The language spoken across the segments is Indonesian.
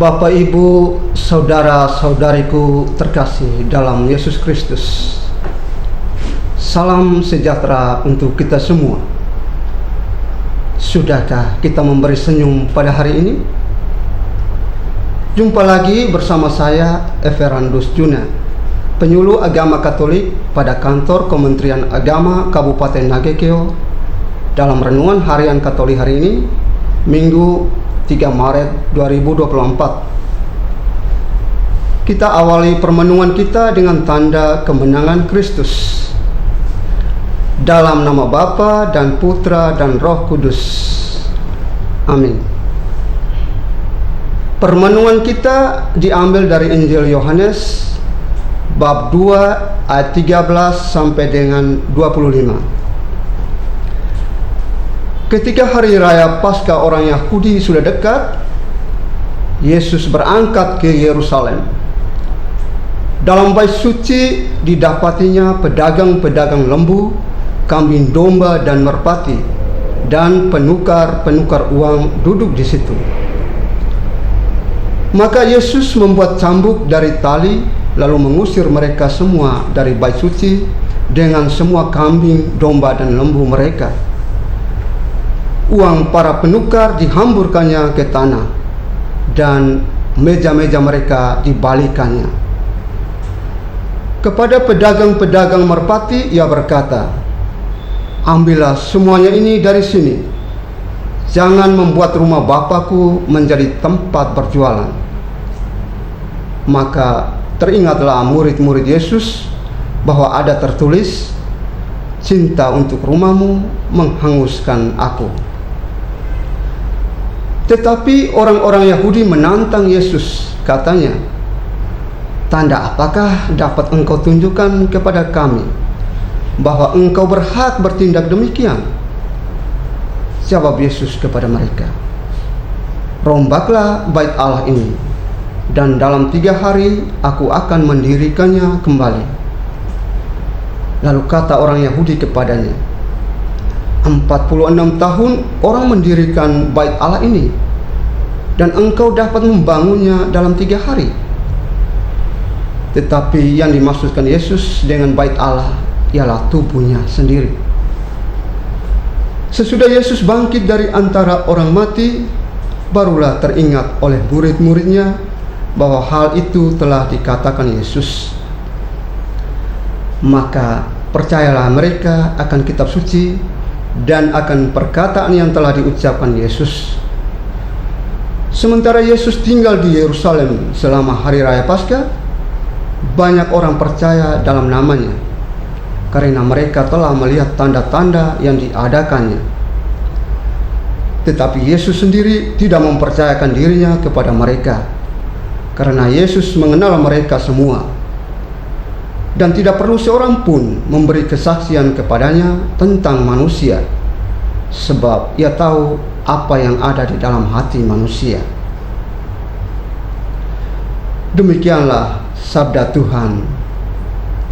Bapak, Ibu, saudara-saudariku terkasih dalam Yesus Kristus, salam sejahtera untuk kita semua. Sudahkah kita memberi senyum pada hari ini? Jumpa lagi bersama saya, Everandus Juna, penyuluh agama Katolik pada kantor Kementerian Agama Kabupaten Nagekeo, dalam renungan harian Katolik hari ini, Minggu 3 Maret 2024. Kita awali permenungan kita dengan tanda kemenangan Kristus. Dalam nama Bapa dan Putra dan Roh Kudus. Amin. Permenungan kita diambil dari Injil Yohanes bab 2 ayat 13 sampai dengan 25. Ketika hari raya Paskah orang Yahudi sudah dekat, Yesus berangkat ke Yerusalem. Dalam bait suci didapatinya pedagang-pedagang lembu, kambing domba dan merpati, dan penukar-penukar uang duduk di situ. Maka Yesus membuat cambuk dari tali, lalu mengusir mereka semua dari bait suci dengan semua kambing, domba dan lembu mereka. Uang para penukar dihamburkannya ke tanah, dan meja-meja mereka dibalikannya. Kepada pedagang-pedagang merpati ia berkata, "Ambillah semuanya ini dari sini. Jangan membuat rumah Bapakku menjadi tempat berjualan." Maka teringatlah murid-murid Yesus bahwa ada tertulis, "Cinta untuk rumahmu menghanguskan aku." Tetapi orang-orang Yahudi menantang Yesus, katanya, "Tanda apakah dapat engkau tunjukkan kepada kami bahwa engkau berhak bertindak demikian?" Jawab Yesus kepada mereka, "Rombaklah bait Allah ini, dan dalam 3 hari aku akan mendirikannya kembali." Lalu kata orang Yahudi kepadanya, 46 tahun orang mendirikan bait Allah ini, dan engkau dapat membangunnya dalam 3 hari. Tetapi yang dimaksudkan Yesus dengan bait Allah ialah tubuhnya sendiri. Sesudah Yesus bangkit dari antara orang mati, barulah teringat oleh murid-muridnya bahwa hal itu telah dikatakan Yesus. Maka percayalah mereka akan kitab suci dan akan perkataan yang telah diucapkan Yesus. Sementara Yesus tinggal di Yerusalem selama hari raya Paskah, banyak orang percaya dalam namanya karena mereka telah melihat tanda-tanda yang diadakannya. Tetapi Yesus sendiri tidak mempercayakan dirinya kepada mereka, karena Yesus mengenal mereka semua, dan tidak perlu seorang pun memberi kesaksian kepadanya tentang manusia, sebab ia tahu apa yang ada di dalam hati manusia. Demikianlah sabda Tuhan.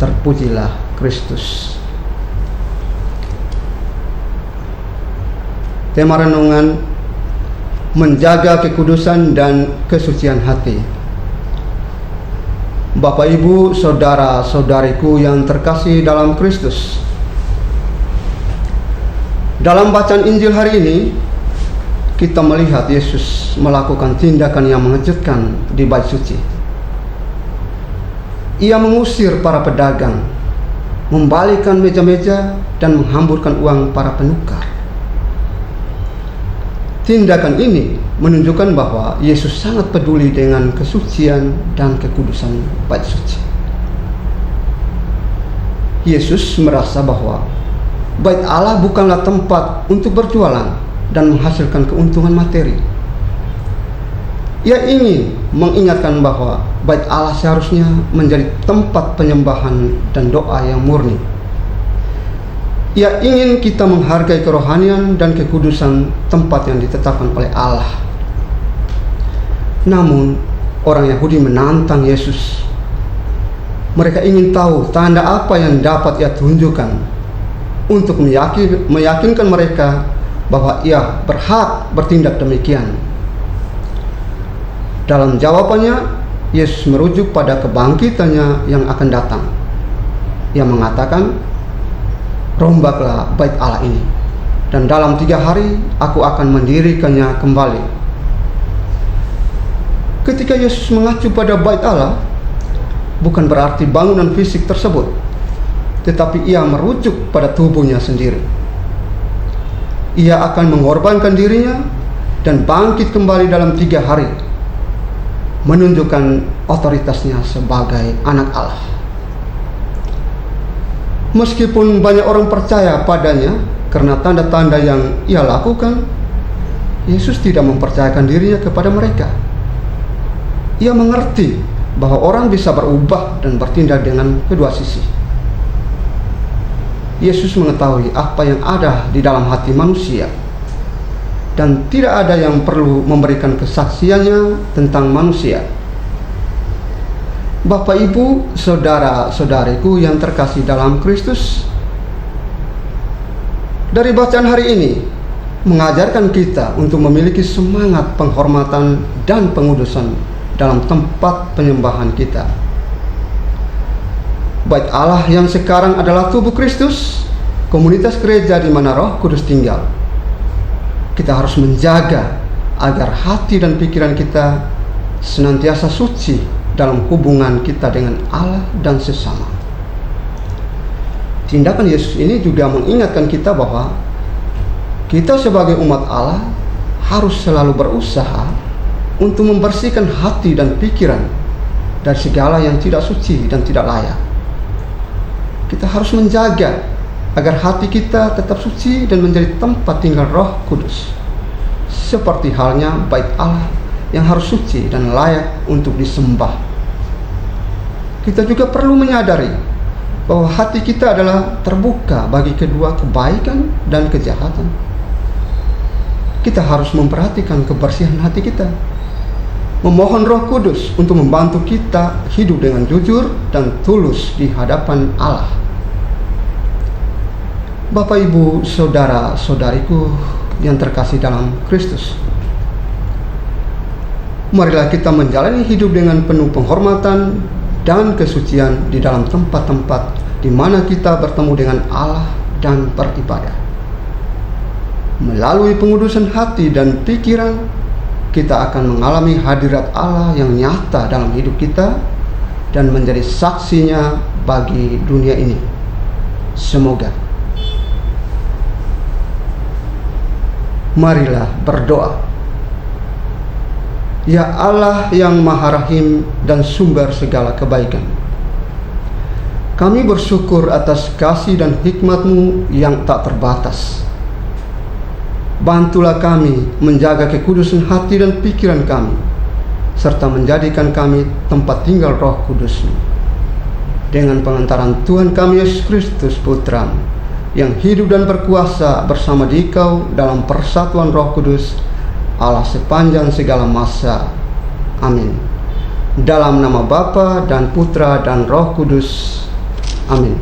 Terpujilah Kristus. Tema renungan: menjaga kekudusan dan kesucian hati. Bapak, Ibu, saudara-saudariku yang terkasih dalam Kristus, dalam bacaan Injil hari ini kita melihat Yesus melakukan tindakan yang mengejutkan di bait suci. Ia mengusir para pedagang, membalikkan meja-meja dan menghamburkan uang para penukar. Tindakan ini menunjukkan bahwa Yesus sangat peduli dengan kesucian dan kekudusan bait suci. Yesus merasa bahwa bait Allah bukanlah tempat untuk berjualan dan menghasilkan keuntungan materi. Ia ingin mengingatkan bahwa bait Allah seharusnya menjadi tempat penyembahan dan doa yang murni. Ia ingin kita menghargai kerohanian dan kekudusan tempat yang ditetapkan oleh Allah. Namun, orang Yahudi menantang Yesus. Mereka ingin tahu tanda apa yang dapat ia tunjukkan untuk meyakinkan mereka bahwa ia berhak bertindak demikian. Dalam jawabannya, Yesus merujuk pada kebangkitannya yang akan datang. Ia mengatakan, "Rombaklah bait Allah ini, dan dalam 3 hari aku akan mendirikannya kembali." Ketika Yesus mengacu pada bait Allah, bukan berarti bangunan fisik tersebut, tetapi ia merujuk pada tubuhnya sendiri. Ia akan mengorbankan dirinya dan bangkit kembali dalam 3 hari, menunjukkan otoritasnya sebagai anak Allah. Meskipun banyak orang percaya padanya karena tanda-tanda yang ia lakukan, Yesus tidak mempercayakan dirinya kepada mereka. Ia mengerti bahwa orang bisa berubah dan bertindak dengan kedua sisi. Yesus mengetahui apa yang ada di dalam hati manusia, dan tidak ada yang perlu memberikan kesaksiannya tentang manusia. Bapak, Ibu, saudara-saudariku yang terkasih dalam Kristus, dari bacaan hari ini mengajarkan kita untuk memiliki semangat penghormatan dan pengudusan dalam tempat penyembahan kita. Bait Allah yang sekarang adalah tubuh Kristus, komunitas gereja di mana Roh Kudus tinggal. Kita harus menjaga agar hati dan pikiran kita senantiasa suci dalam hubungan kita dengan Allah dan sesama. Tindakan Yesus ini juga mengingatkan kita bahwa kita sebagai umat Allah harus selalu berusaha untuk membersihkan hati dan pikiran dari segala yang tidak suci dan tidak layak. Kita harus menjaga agar hati kita tetap suci dan menjadi tempat tinggal Roh Kudus, seperti halnya bait Allah yang harus suci dan layak untuk disembah. Kita juga perlu menyadari bahwa hati kita adalah terbuka bagi kedua kebaikan dan kejahatan. Kita harus memperhatikan kebersihan hati kita, memohon Roh Kudus untuk membantu kita hidup dengan jujur dan tulus di hadapan Allah. Bapak, Ibu, saudara-saudariku yang terkasih dalam Kristus, marilah kita menjalani hidup dengan penuh penghormatan dan kesucian di dalam tempat-tempat di mana kita bertemu dengan Allah dan beribadah. Melalui pengudusan hati dan pikiran, kita akan mengalami hadirat Allah yang nyata dalam hidup kita dan menjadi saksinya bagi dunia ini. Semoga. Marilah berdoa. Ya Allah yang Maha Rahim dan sumber segala kebaikan, kami bersyukur atas kasih dan hikmat-Mu yang tak terbatas. Bantulah kami menjaga kekudusan hati dan pikiran kami, serta menjadikan kami tempat tinggal Roh Kudus-Mu. Dengan pengantaran Tuhan kami Yesus Kristus Putra-Mu, yang hidup dan berkuasa bersama Dikau dalam persatuan Roh Kudus, Allah sepanjang segala masa. Amin. Dalam nama Bapa dan Putra dan Roh Kudus. Amin.